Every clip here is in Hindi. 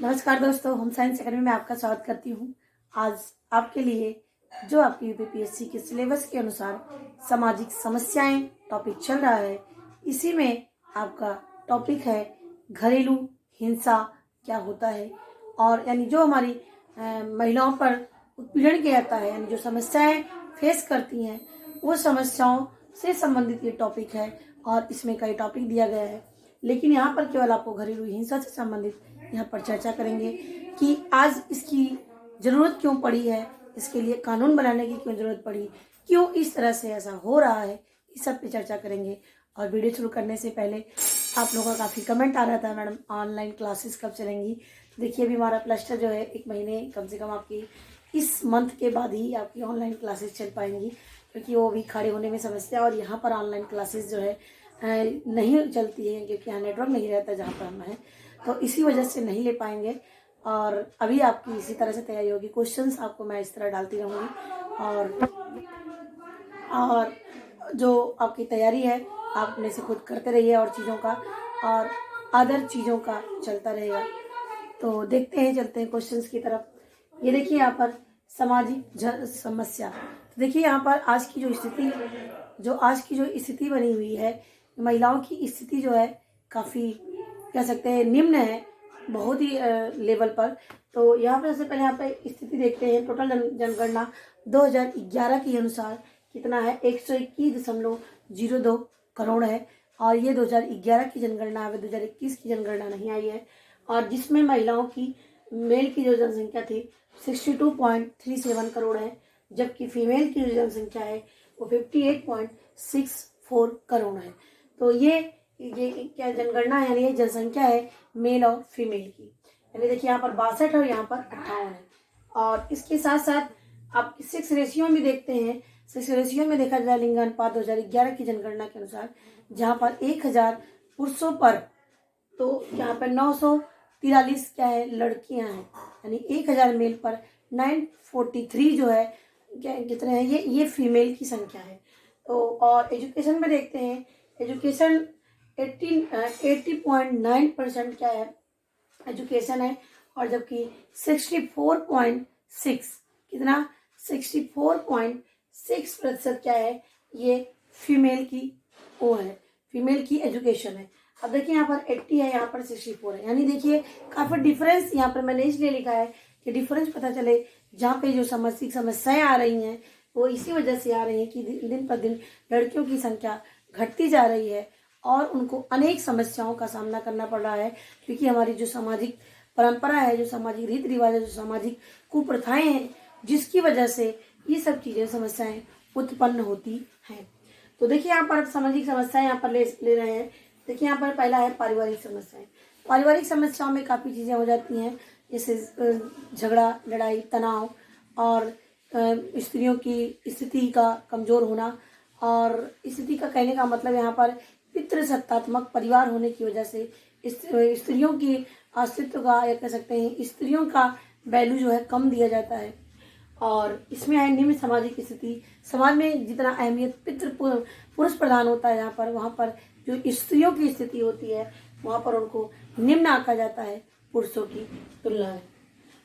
नमस्कार दोस्तों, होम साइंस एकेडमी में आपका स्वागत करती हूँ। आज आपके लिए जो आपकी यूपीपीएससी के सिलेबस के अनुसार सामाजिक समस्याएं टॉपिक चल रहा है, इसी में आपका टॉपिक है घरेलू हिंसा क्या होता है। और यानी जो हमारी महिलाओं पर उत्पीड़न किया जाता है, यानी जो समस्याएं फेस करती हैं, वो समस्याओं से संबंधित ये टॉपिक है। और इसमें कई टॉपिक दिया गया है, लेकिन यहाँ पर केवल आपको घरेलू हिंसा से संबंधित यहाँ पर चर्चा करेंगे कि आज इसकी ज़रूरत क्यों पड़ी है, इसके लिए कानून बनाने की क्यों ज़रूरत पड़ी, क्यों इस तरह से ऐसा हो रहा है, इस सब पे चर्चा करेंगे। और वीडियो शुरू करने से पहले आप लोगों का काफ़ी कमेंट आ रहा था, मैडम ऑनलाइन क्लासेस कब चलेंगी। देखिए, अभी हमारा प्लस्टर जो है 1 महीने कम से कम आपकी इस मंथ के बाद ही आपकी ऑनलाइन क्लासेस चल पाएंगी, क्योंकि वो भी खड़े होने में समस्या। और यहाँ पर ऑनलाइन क्लासेस जो है नहीं चलती है, क्योंकि यहाँ नेटवर्क नहीं रहता जहाँ पर हम हैं, तो इसी वजह से नहीं ले पाएंगे। और अभी आपकी इसी तरह से तैयारी होगी, क्वेश्चंस आपको मैं इस तरह डालती रहूँगी। और जो आपकी तैयारी है आप अपने से खुद करते रहिए, और चीज़ों का और अदर चीज़ों का चलता रहेगा। तो देखते हैं, चलते हैं क्वेश्चंस की तरफ। ये देखिए यहाँ पर सामाजिक समस्या। तो देखिए यहाँ पर आज की जो स्थिति बनी हुई है, महिलाओं की स्थिति जो है काफ़ी कह सकते हैं निम्न है, बहुत ही लेवल पर। तो यहाँ पर सबसे पहले यहाँ पे स्थिति देखते हैं। टोटल जनगणना 2011 के अनुसार कितना है, 121.02 करोड़ है। और ये 2011 की जनगणना है, 2021 की जनगणना नहीं आई है। और जिसमें महिलाओं की मेल की जो जनसंख्या थी 62.37 करोड़ है, जबकि फीमेल की जो जनसंख्या है वो 58.64 करोड़ है। तो ये क्या जनगणना है, यानी ये जनसंख्या है मेल और फीमेल की। यानी देखिए यहाँ पर 62 और यहाँ पर 58 है। और इसके साथ साथ आप 6 रेशियो में देखते हैं। 6 रेशियो में देखा जाए लिंग अनुपात 2011 की जनगणना के अनुसार, जहाँ पर 1000 पुरुषों पर तो यहाँ पर 943 क्या है लड़कियां हैं, यानी 1000 मेल पर 943 जो है क्या कितने हैं, ये फीमेल की संख्या है। तो और एजुकेशन में देखते हैं, एजुकेशन 80.9% क्या है एजुकेशन है। और जबकि 64.6 कितना 64.6% क्या है, ये फीमेल की वो है, फीमेल की एजुकेशन है। अब देखिए यहाँ पर 80 है, यहाँ पर 64 है। यानी देखिए काफ़ी डिफरेंस यहाँ पर मैंने इसलिए लिखा है कि डिफरेंस पता चले। जहाँ पे जो सामाजिक समस्याएं आ रही हैं वो इसी वजह से आ रही हैं कि दिन पर दिन लड़कियों की संख्या घटती जा रही है और उनको अनेक समस्याओं का सामना करना पड़ रहा है, क्योंकि हमारी जो सामाजिक परंपरा है, जो सामाजिक रीति रिवाज है, जो सामाजिक कुप्रथाएं हैं, जिसकी वजह से ये सब चीज़ें समस्याएं उत्पन्न होती हैं। तो देखिए यहाँ पर सामाजिक समस्याएं यहाँ पर ले रहे हैं। देखिए यहाँ पर पहला है पारिवारिक समस्याएं। पारिवारिक समस्याओं में काफ़ी चीज़ें हो जाती हैं, जैसे झगड़ा, लड़ाई, तनाव, और स्त्रियों की स्थिति का कमज़ोर होना। और स्थिति का कहने का मतलब यहाँ पर पितृसत्तात्मक परिवार होने की वजह से स्त्रियों की अस्तित्व का, या कह सकते हैं स्त्रियों का वैल्यू जो है कम दिया जाता है। और इसमें है निम्न सामाजिक स्थिति। समाज में जितना अहमियत पुरुष प्रधान होता है, यहाँ पर वहाँ पर जो स्त्रियों की स्थिति होती है वहाँ पर उनको निम्न आंका जाता है पुरुषों की तुलना में।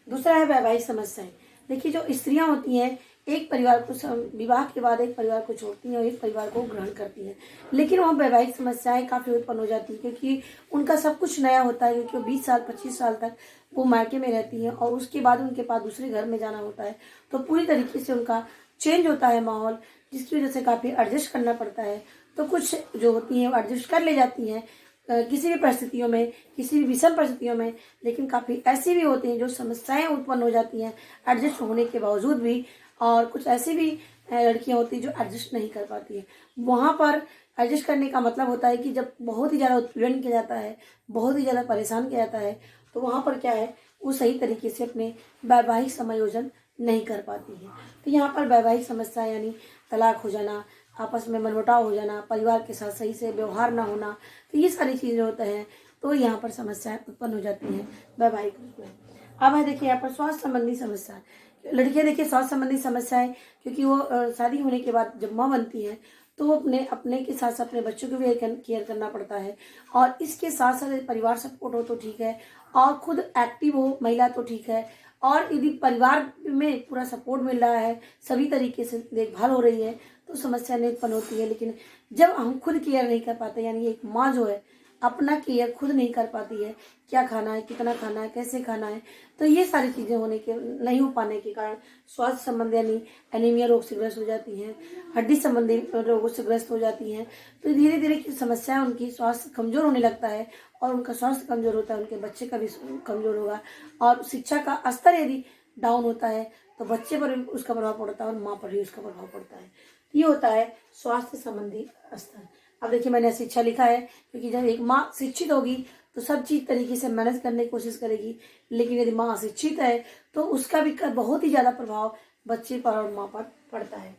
दूसरा है वैवाहिक समस्याएं। देखिए जो स्त्रियां होती हैं, एक परिवार को विवाह के बाद एक परिवार को छोड़ती हैं और एक परिवार को ग्रहण करती हैं, लेकिन वहाँ वैवाहिक समस्याएं काफ़ी उत्पन्न हो जाती है, क्योंकि उनका सब कुछ नया होता है, क्योंकि 20 साल 25 साल तक वो मायके में रहती हैं और उसके बाद उनके पास दूसरे घर में जाना होता है। तो पूरी तरीके से उनका चेंज होता है माहौल, जिसकी वजह से काफ़ी एडजस्ट करना पड़ता है। तो कुछ जो होती हैं वो एडजस्ट कर ले जाती हैं किसी भी परिस्थितियों में, किसी भी विषम परिस्थितियों में, लेकिन काफ़ी ऐसी भी होती हैं जो समस्याएं उत्पन्न हो जाती हैं एडजस्ट होने के बावजूद भी। और कुछ ऐसी भी लड़कियां होती हैं जो एडजस्ट नहीं कर पाती हैं। वहाँ पर एडजस्ट करने का मतलब होता है कि जब बहुत ही ज़्यादा उत्पीड़न किया जाता है, बहुत ही ज़्यादा परेशान किया जाता है, तो वहाँ पर क्या है वो सही तरीके से अपने वैवाहिक समायोजन नहीं कर पाती है। तो यहाँ पर वैवाहिक समस्या यानी तलाक हो जाना, आपस में मनमुटाव हो जाना, परिवार के साथ सही से व्यवहार ना होना, तो ये सारी चीज़ें होते हैं, तो यहाँ पर समस्याएं उत्पन्न हो जाती हैं वैवाहिक रूप में। अब है देखिए यहाँ पर स्वास्थ्य संबंधी समस्या। लड़कियां देखिए स्वास्थ्य संबंधी समस्याएं, क्योंकि वो शादी होने के बाद जब माँ बनती हैं तो वो अपने के साथ साथ अपने बच्चों को भी केयर करना पड़ता है। और इसके साथ साथ परिवार सपोर्ट हो तो ठीक है, और खुद एक्टिव हो महिला तो ठीक है, और यदि परिवार में पूरा सपोर्ट मिल रहा है, सभी तरीके से देखभाल हो रही है, तो समस्या नहीं उत्पन्न होती है। लेकिन जब हम खुद केयर नहीं कर पाते, यानी एक माँ जो है अपना केयर खुद नहीं कर पाती है, क्या खाना है, कितना खाना है, कैसे खाना है, तो ये सारी चीज़ें होने के नहीं हो पाने के कारण स्वास्थ्य संबंधी यानी एनीमिया रोग से ग्रस्त हो जाती हैं, हड्डी संबंधी रोगों से ग्रस्त हो जाती हैं। तो धीरे धीरे की समस्या, उनकी स्वास्थ्य कमजोर होने लगता है, और उनका स्वास्थ्य कमजोर होता है, उनके बच्चे का भी कमजोर होगा, और शिक्षा का स्तर यदि डाउन होता है तो बच्चे पर भी उसका प्रभाव पड़ता है और माँ पर भी उसका प्रभाव पड़ता है। ये होता है स्वास्थ्य संबंधी स्तर। अब देखिए मैंने शिक्षा लिखा है, क्योंकि जब एक माँ शिक्षित होगी तो सब चीज तरीके से मैनेज करने की कोशिश करेगी, लेकिन यदि माँ अशिक्षित है तो उसका भी बहुत ही ज्यादा प्रभाव बच्चे पर और माँ पर पड़ता है।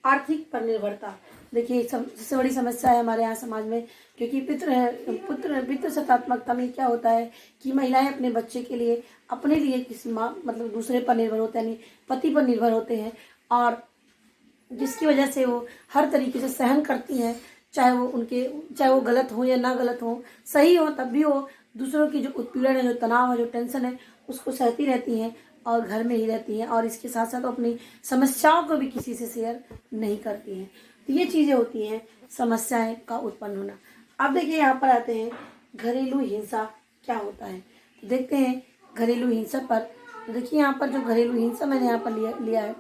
आर्थिक पर निर्भरता, देखिए सबसे बड़ी समस्या है हमारे यहाँ समाज में, क्योंकि पितृ सत्तात्मकता में क्या होता है कि महिलाएं अपने बच्चे के लिए, अपने लिए किसी माँ मतलब दूसरे पर निर्भर होते हैं, यानी पति पर निर्भर होते हैं, और जिसकी वजह से वो हर तरीके से सहन करती हैं, चाहे वो गलत हो या ना गलत हो, सही हो तब भी वो दूसरों की जो उत्पीड़न है, जो तनाव है, जो टेंशन है, उसको सहती रहती हैं और घर में ही रहती हैं, और इसके साथ साथ अपनी समस्याओं को भी किसी से शेयर नहीं करती हैं। तो ये चीज़ें होती हैं समस्याएं का उत्पन्न होना। अब देखिए यहाँ पर आते हैं घरेलू हिंसा क्या होता है, तो देखते हैं घरेलू हिंसा पर। तो देखिए यहाँ पर जो घरेलू हिंसा मैंने यहाँ पर लिया है,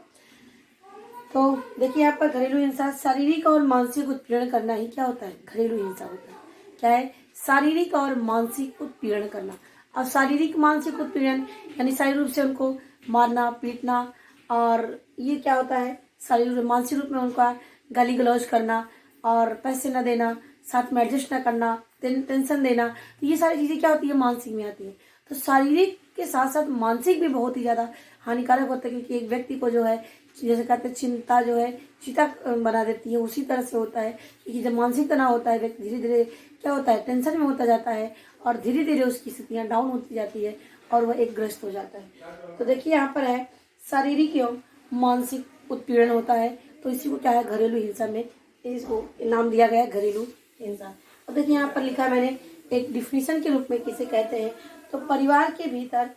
तो देखिए यहाँ पर घरेलू हिंसा शारीरिक और मानसिक उत्पीड़न करना ही क्या होता है, घरेलू हिंसा होता है। क्या है, शारीरिक और मानसिक उत्पीड़न करना। अब शारीरिक मानसिक उत्पीड़न यानी शारीरिक रूप से उनको मारना पीटना, और ये क्या होता है शारीरिक रूप मानसिक रूप में उनका गाली गलौज करना, और पैसे न देना, साथ में एडजस्ट न करना, टेंशन देना, तो ये सारी चीज़ें क्या होती है मानसिक में आती है। तो शारीरिक के साथ साथ मानसिक भी बहुत ही ज़्यादा हानिकारक होता है, क्योंकि एक व्यक्ति को जो है जैसे कहते हैं चिंता जो है चिता बना देती है, उसी तरह से होता है। क्योंकि जब मानसिक तनाव होता है व्यक्ति धीरे धीरे क्या होता है टेंशन में होता जाता है, और धीरे धीरे उसकी स्थितियाँ डाउन होती जाती है और वह एक ग्रस्त हो जाता है। तो देखिए यहाँ पर है शारीरिक एवं मानसिक उत्पीड़न होता है, तो इसी को क्या है घरेलू हिंसा में इसको नाम दिया गया है घरेलू हिंसा। अब देखिए यहाँ पर लिखा है मैंने एक डिफिनीशन के रूप में किसे कहते हैं, तो परिवार के भीतर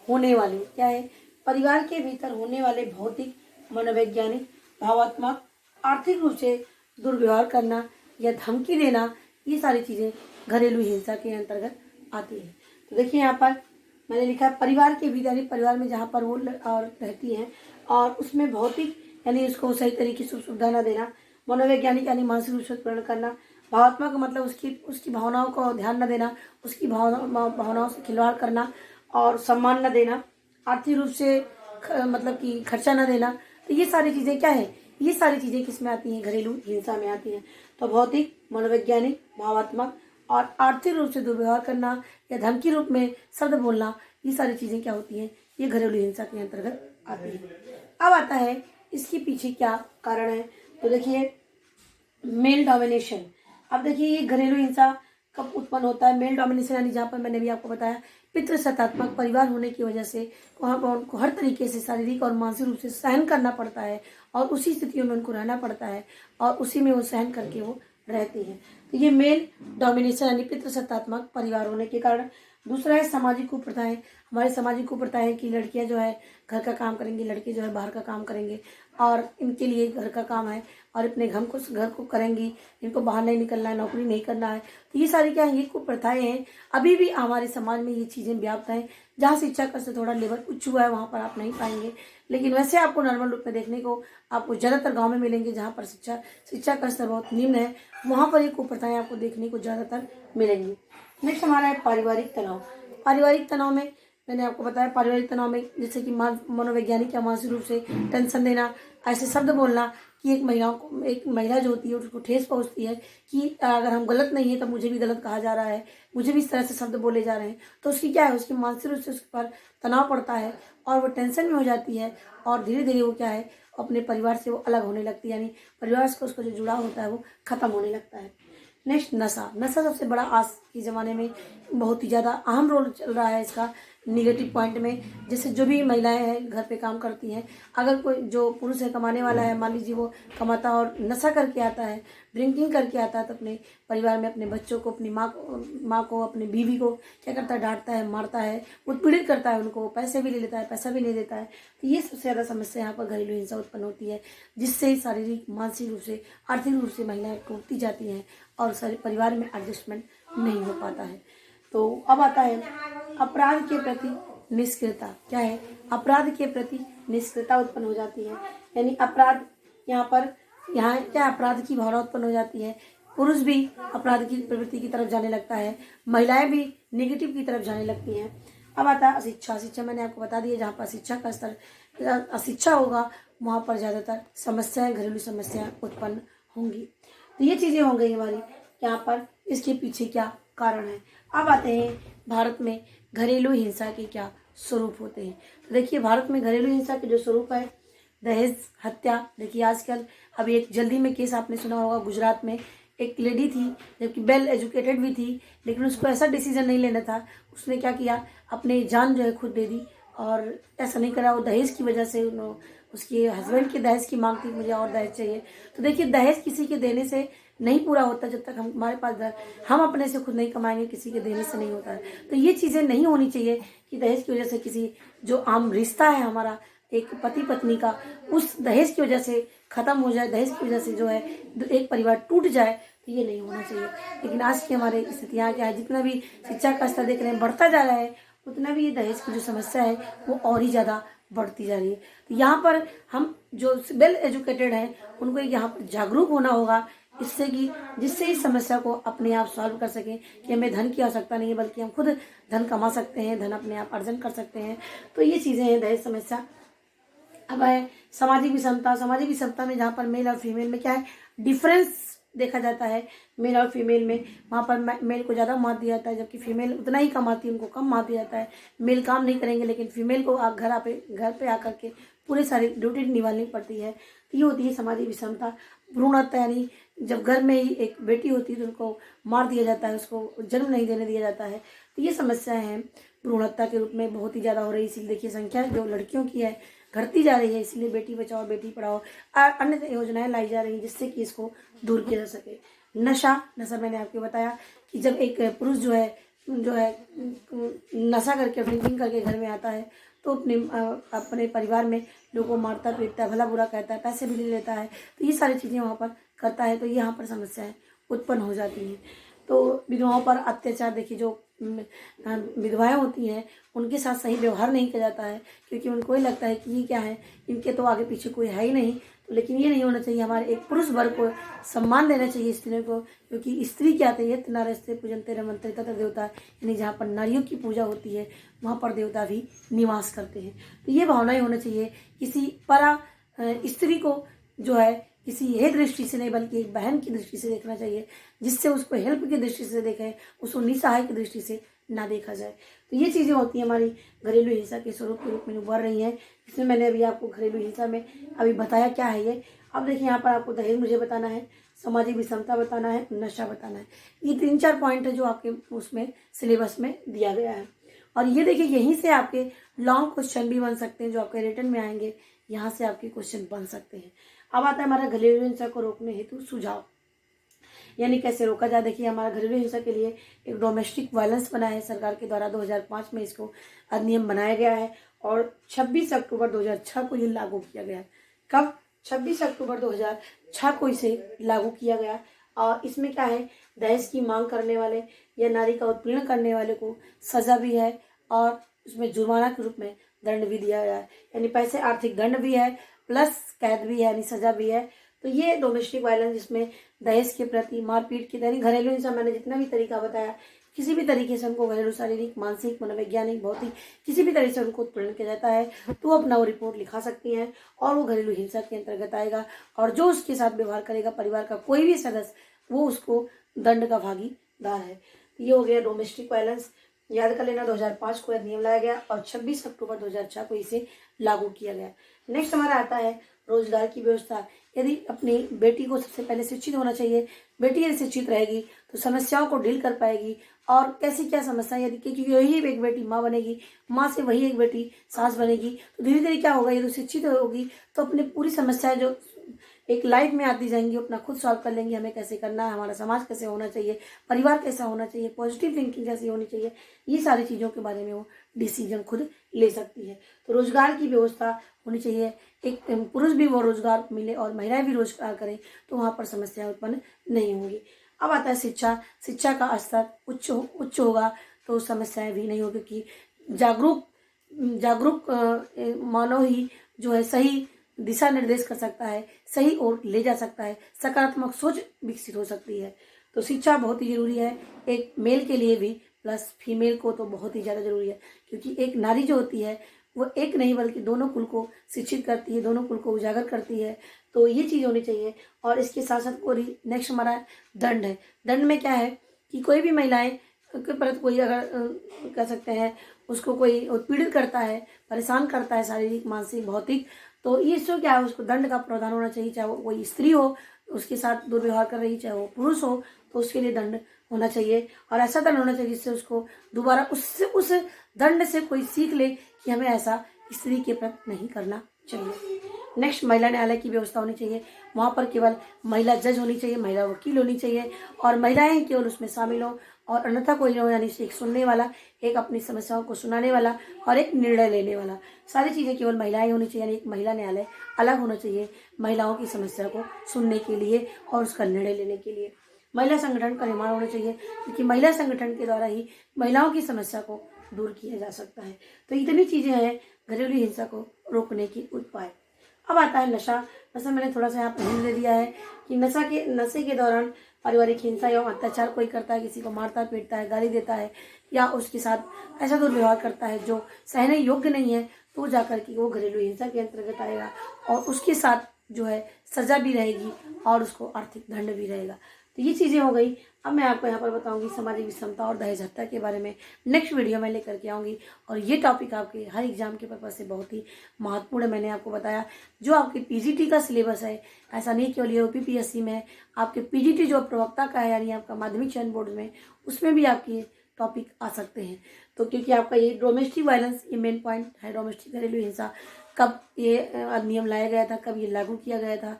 होने वाले क्या है, परिवार के भीतर होने वाले भौतिक, मनोवैज्ञानिक, भावात्मक, आर्थिक रूप से दुर्व्यवहार करना या धमकी देना, ये सारी चीजें घरेलू हिंसा के अंतर्गत आती है। तो देखिए यहाँ पर मैंने लिखा है परिवार के भीतर, यानी परिवार में जहाँ पर वो और रहती हैं, और उसमें भौतिक यानी उसको सही तरीके से सुविधा न देना, मनोवैज्ञानिक यानी मानसिक रूप से उत्पीड़न करना, भावात्मक मतलब उसकी भावनाओं को ध्यान न देना, उसकी भावनाओं से खिलवाड़ करना और सम्मान न देना, आर्थिक रूप से मतलब कि खर्चा न देना। तो ये सारी चीज़ें क्या है, ये सारी चीज़ें किस में आती हैं, घरेलू हिंसा में आती हैं। तो भौतिक, मनोवैज्ञानिक, भावात्मक और आर्थिक रूप से दुर्व्यवहार करना या धमकी रूप में शब्द बोलना, ये सारी चीज़ें क्या होती हैं, ये घरेलू हिंसा के अंतर्गत आती है। अब आता है इसके पीछे क्या कारण है, तो देखिए मेल डोमिनेशन। अब देखिए ये घरेलू हिंसा कब उत्पन्न होता है, मेल डोमिनेशन यानी जहाँ पर मैंने भी आपको बताया पितृसत्तात्मक परिवार होने की वजह से वहाँ पर उनको हर तरीके से शारीरिक और मानसिक रूप से सहन करना पड़ता है, और उसी स्थितियों में उनको रहना पड़ता है, और उसी में वो सहन करके वो रहती हैं। तो ये मेल डोमिनेशन यानी पितृसत्तात्मक परिवार होने के कारण। दूसरा है सामाजिक कुप्रथाएं। हमारे सामाजिक कुप्रथाएं कि लड़कियां जो है घर का काम करेंगी, लड़के जो है बाहर का काम करेंगे, और इनके लिए घर का काम है और अपने घर को करेंगी, इनको बाहर नहीं निकलना है, नौकरी नहीं करना है। तो ये सारी क्या है, ये कुप्रथाएं हैं। अभी भी हमारे समाज में ये चीज़ें व्याप्त हैं। जहाँ शिक्षा का स्तर थोड़ा लेवल उच्च हुआ है वहाँ पर आप नहीं पाएंगे, लेकिन वैसे आपको नॉर्मल रूप में देखने को आपको ज़्यादातर गाँव में मिलेंगे, जहाँ पर शिक्षा का स्तर बहुत निम्न है, वहाँ पर ये कुप्रथाएं आपको देखने को ज़्यादातर मिलेंगी। नेक्स्ट हमारा है पारिवारिक तनाव। पारिवारिक तनाव में मैंने आपको बताया, पारिवारिक तनाव में जैसे कि मनोवैज्ञानिक या मानसिक रूप से टेंशन देना, ऐसे शब्द बोलना कि एक महिला जो होती है उसको ठेस पहुंचती है कि अगर हम गलत नहीं है तो मुझे भी गलत कहा जा रहा है, मुझे भी इस तरह से शब्द बोले जा रहे हैं, तो उसकी क्या है, उसकी मानसिक रूप से उस पर तनाव पड़ता है और वो टेंशन में हो जाती है, और धीरे धीरे वो क्या है अपने परिवार से वो अलग होने लगती है, यानी परिवार से उसका जो जुड़ाव होता है वो खत्म होने लगता है। नेक्स्ट नशा। नशा सबसे बड़ा आज के ज़माने में बहुत ही ज़्यादा अहम रोल चल रहा है इसका, निगेटिव पॉइंट में। जैसे जो भी महिलाएं हैं घर पे काम करती हैं, अगर कोई जो पुरुष है कमाने वाला है, मान लीजिए वो कमाता और नशा करके आता है, ड्रिंकिंग करके आता है, तो अपने परिवार में अपने बच्चों को, अपनी माँ को, अपनी बीवी को क्या करता है, डांटता है, मारता है, उत्पीड़ित करता है उनको, पैसे भी ले लेता है, पैसा भी नहीं देता है। तो ये सबसे ज़्यादा समस्या यहाँ पर घरेलू हिंसा उत्पन्न होती है, जिससे शारीरिक, मानसिक रूप से, आर्थिक रूप से महिलाएं टूटती जाती हैं और सारे परिवार में एडजस्टमेंट नहीं हो पाता है। तो अब आता है अपराध के प्रति निष्क्रियता। क्या है? अपराध के प्रति निष्क्रियता उत्पन्न हो जाती है, यानी अपराध यहाँ क्या अपराध की भावना उत्पन्न हो जाती है। पुरुष भी अपराध की प्रवृत्ति की तरफ जाने लगता है, महिलाएं भी नेगेटिव की तरफ जाने लगती हैं। अब आता है अशिक्षा। शिक्षा मैंने आपको बता दिया, जहाँ पर शिक्षा का स्तर अशिक्षा होगा वहाँ पर ज़्यादातर समस्याएं, घरेलू समस्याएं उत्पन्न होंगी। तो ये चीज़ें हो गई हमारी यहाँ पर, इसके पीछे क्या कारण है। अब आते हैं भारत में घरेलू हिंसा के क्या स्वरूप होते हैं। तो देखिए भारत में घरेलू हिंसा के जो स्वरूप है, दहेज हत्या। देखिए आजकल अभी एक जल्दी में केस आपने सुना होगा, गुजरात में एक लेडी थी, जबकि वेल एजुकेटेड भी थी, लेकिन उसको ऐसा डिसीजन नहीं लेना था, उसने क्या किया, अपनी जान जो है खुद दे दी। और ऐसा नहीं करा, वो दहेज की वजह से उसके हस्बैंड की दहेज की मांग थी, मुझे और दहेज चाहिए। तो देखिए दहेज किसी के देने से नहीं पूरा होता, जब तक हमारे पास हम अपने से खुद नहीं कमाएंगे, किसी के देने से नहीं होता है। तो ये चीज़ें नहीं होनी चाहिए कि दहेज की वजह से किसी जो आम रिश्ता है हमारा एक पति पत्नी का, उस दहेज की वजह से खत्म हो जाए, दहेज की वजह से जो है एक परिवार टूट जाए, तो ये नहीं होना चाहिए। लेकिन आज की हमारे स्थितियाँ क्या है, जितना भी शिक्षा का स्तर देख रहे हैं बढ़ता जा रहा है, उतना भी ये दहेज की जो समस्या है वो और ही ज़्यादा बढ़ती जा रही है। तो यहाँ पर हम जो वेल एजुकेटेड हैं उनको यहाँ पर जागरूक होना होगा, इससे कि जिससे इस समस्या को अपने आप सॉल्व कर सकें कि हमें धन की आवश्यकता नहीं है, बल्कि हम खुद धन कमा सकते हैं, धन अपने आप अर्जन कर सकते हैं। तो ये चीज़ें हैं दहेज समस्या। अब है सामाजिक विषमता। सामाजिक विषमता में जहाँ पर मेल और फीमेल में क्या है डिफरेंस देखा जाता है, मेल और फीमेल में, वहाँ पर मेल को ज़्यादा महत्व दिया जाता है, जबकि फीमेल उतना ही कमाती है, उनको कम महत्व दिया जाता है। मेल काम नहीं करेंगे, लेकिन फीमेल को घर पे आकर के पूरे सारी ड्यूटी निभानी पड़ती है। तो ये होती है सामाजिक विषमता। भ्रूण हत्या, यानी जब घर में ही एक बेटी होती है तो उनको मार दिया जाता है, उसको जन्म नहीं देने दिया जाता है। तो ये समस्याएं हैं भ्रूण हत्या के रूप में बहुत ही ज़्यादा हो रही है। इसलिए देखिए संख्या जो लड़कियों की है घटती जा रही है, इसलिए बेटी बचाओ बेटी पढ़ाओ अन्य योजनाएं लाई जा रही हैं, जिससे कि इसको दूर किया जा सके। नशा मैंने आपको बताया कि जब एक पुरुष जो है नशा करके, ड्रिंकिंग करके घर में आता है, तो अपने परिवार में लोगों को मारता पीटता है, भला बुरा कहता है, पैसे भी ले लेता है। तो ये सारी चीज़ें वहाँ पर करता है, तो यहाँ पर समस्याएं उत्पन्न हो जाती हैं। तो विधवाओं पर अत्याचार। देखिए जो विधवाएं होती हैं उनके साथ सही व्यवहार नहीं किया जाता है, क्योंकि उनको ही लगता है कि ये क्या है, इनके तो आगे पीछे कोई है ही नहीं। तो लेकिन ये नहीं होना चाहिए। हमारे एक पुरुष वर्ग को सम्मान देना चाहिए स्त्रियों को, क्योंकि स्त्री क्या आती है, नारस्ते पूजनते रमन्ते तत्र देवता, यानी जहाँ पर नारियों की पूजा होती है वहाँ पर देवता भी निवास करते हैं। तो ये भावनाएं होना चाहिए। किसी परा स्त्री को जो है किसी ये दृष्टि से नहीं, बल्कि एक बहन की दृष्टि से देखना चाहिए, जिससे उसको हेल्प की दृष्टि से देखें, उसको निसहाय की दृष्टि से ना देखा जाए। तो ये चीज़ें होती हैं हमारी घरेलू हिंसा के स्वरूप के रूप में उभर रही हैं। इसमें मैंने अभी आपको घरेलू हिंसा में अभी बताया क्या है ये। अब देखिए यहाँ पर आपको दहेज मुझे बताना है, सामाजिक विषमता बताना है, नशा बताना है। ये 3-4 पॉइंट है जो आपके उसमें सिलेबस में दिया गया है। और ये देखिए यहीं से आपके लॉन्ग क्वेश्चन भी बन सकते हैं, जो आपके रिटर्न में आएंगे, यहाँ से आपके क्वेश्चन बन सकते हैं। अब आता है हमारा घरेलू हिंसा को रोकने हेतु सुझाव, यानी कैसे रोका जाए। देखिए हमारा घरेलू हिंसा के लिए एक डोमेस्टिक वायलेंस बना है सरकार के द्वारा, 2005 में इसको अधिनियम बनाया गया है और 26 अक्टूबर 2006 को ये लागू किया गया है। कब? 26 अक्टूबर 2006 को इसे लागू किया गया। और इसमें क्या है, दहेज की मांग करने वाले या नारी का उत्पीड़न करने वाले को सजा भी है और उसमें जुर्माना के रूप में दंड भी दिया गया है, यानी पैसे आर्थिक दंड भी है प्लस कैद भी है, यानी सजा भी है। तो ये डोमेस्टिक वायलेंस, जिसमें दहेज के प्रति, मारपीट की, यानी घरेलू हिंसा, मैंने जितना भी तरीका बताया, किसी भी तरीके से उनको घरेलू शारीरिक, मानसिक, मनोवैज्ञानिक, भौतिक किसी भी तरह से उनको उत्पीड़न किया जाता है, तो वो अपना वो रिपोर्ट लिखा सकती हैं और वो घरेलू हिंसा के अंतर्गत आएगा। और जो उसके साथ व्यवहार करेगा परिवार का कोई भी सदस्य, वो उसको दंड का भागीदार है। ये हो गया डोमेस्टिक वायलेंस। याद कर लेना, 2005 को नियम लाया गया और 26 अक्टूबर 2006 को इसे लागू किया गया। नेक्स्ट हमारा आता है रोजगार की व्यवस्था। यदि अपनी बेटी को सबसे पहले शिक्षित होना चाहिए, बेटी यदि शिक्षित रहेगी तो समस्याओं को डील कर पाएगी और कैसी क्या समस्या है, यदि क्योंकि यही एक बेटी माँ बनेगी, माँ से वही एक बेटी सास बनेगी, तो धीरे धीरे क्या होगा, यदि शिक्षित होगी तो अपनी पूरी समस्याएं जो एक लाइफ में आती जाएंगी अपना खुद सॉल्व कर लेंगी। हमें कैसे करना है, हमारा समाज कैसे होना चाहिए, परिवार कैसा होना चाहिए, पॉजिटिव थिंकिंग कैसी होनी चाहिए, ये सारी चीज़ों के बारे में वो डिसीजन खुद ले सकती है। तो रोजगार की व्यवस्था होनी चाहिए, एक पुरुष भी वो रोजगार मिले और महिलाएं भी रोजगार करें, तो वहाँ पर समस्या उत्पन्न नहीं होंगी। अब आता है शिक्षा। शिक्षा का स्तर उच्च होगा तो समस्याएं भी नहीं होगी, क्योंकि जागरूक मानव ही जो है सही दिशा निर्देश कर सकता है, सही ओर ले जा सकता है, सकारात्मक सोच विकसित हो सकती है। तो शिक्षा बहुत ही जरूरी है, एक मेल के लिए भी प्लस फीमेल को तो बहुत ही ज़्यादा जरूरी है, क्योंकि एक नारी जो होती है वो एक नहीं बल्कि दोनों कुल को शिक्षित करती है, दोनों कुल को उजागर करती है। तो ये चीज़ होनी चाहिए। और इसके साथ साथ और नेक्स्ट हमारा दंड है। दंड में क्या है कि कोई भी महिलाएं के प्रति कोई अगर कह सकते हैं उसको कोई उत्पीड़ित करता है, परेशान करता है, शारीरिक मानसिक भौतिक, तो ये इससे क्या है उसको दंड का प्रावधान होना चाहिए। चाहे वो कोई स्त्री हो उसके साथ दुर्व्यवहार कर रही, चाहे वो पुरुष हो, तो उसके लिए दंड होना चाहिए। और ऐसा दंड होना चाहिए जिससे उसको दोबारा उससे उस दंड से कोई सीख ले कि हमें ऐसा स्त्री के प्रति नहीं करना चाहिए। नेक्स्ट, महिला न्यायालय की व्यवस्था होनी चाहिए। वहाँ पर केवल महिला जज होनी चाहिए, महिला वकील होनी चाहिए और महिलाएं केवल उसमें शामिल हो, और अन्यथा कोई हो, यानी एक सुनने वाला, एक अपनी समस्याओं को सुनाने वाला और एक निर्णय लेने वाला, सारी चीज़ें केवल महिलाएं होनी चाहिए। यानी एक महिला न्यायालय अलग होना चाहिए महिलाओं की समस्या को सुनने के लिए और उसका निर्णय लेने के लिए। महिला संगठन का निर्माण होना चाहिए, क्योंकि महिला संगठन के द्वारा ही महिलाओं की समस्या को दूर किया जा सकता है। तो इतनी चीज़ें हैं घरेलू हिंसा को रोकने की उपाय। अब आता है नशा। नशा मैंने थोड़ा सा यहाँ पर हिंट दे दिया है कि नशे के दौरान पारिवारिक हिंसा एवं अत्याचार कोई करता है, किसी को मारता पीटता है, गाली देता है या उसके साथ ऐसा दुर्व्यवहार करता है जो सहने योग्य नहीं है, तो जाकर के वो घरेलू हिंसा के अंतर्गत आएगा और उसके साथ जो है सजा भी रहेगी और उसको आर्थिक दंड भी रहेगा। तो ये चीज़ें हो गई। अब मैं आपको यहाँ पर बताऊंगी सामाजिक विषमता और दहेज हत्या के बारे में नेक्स्ट वीडियो में लेकर के आऊँगी। और ये टॉपिक आपके हर एग्जाम के पर्पज से बहुत ही महत्वपूर्ण है। मैंने आपको बताया जो आपके पीजीटी का सिलेबस है, ऐसा नहीं केवल ये यूपीपीएससी में, आपके पीजीटी जो प्रवक्ता का है यानी आपका माध्यमिक चयन बोर्ड में, उसमें भी आपके टॉपिक आ सकते हैं। तो क्योंकि आपका ये डोमेस्टिक वायलेंस ये मेन पॉइंट है, डोमेस्टिक घरेलू हिंसा कब ये अधिनियम लाया गया था, कब ये लागू किया गया था,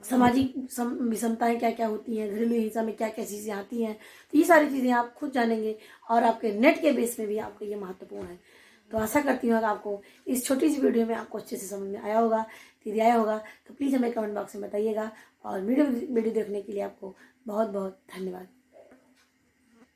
सामाजिक विषमताएं क्या क्या होती हैं, घरेलू हिंसा में क्या क्या चीज़ें आती हैं, तो ये सारी चीज़ें आप खुद जानेंगे और आपके नेट के बेस में भी आपको ये महत्वपूर्ण है। तो आशा करती हूँ कि आपको इस छोटी सी वीडियो में आपको अच्छे से समझ में आया होगा, दीदी आया होगा। तो प्लीज़ हमें कमेंट बॉक्स में बताइएगा और वीडियो देखने के लिए आपको बहुत बहुत धन्यवाद।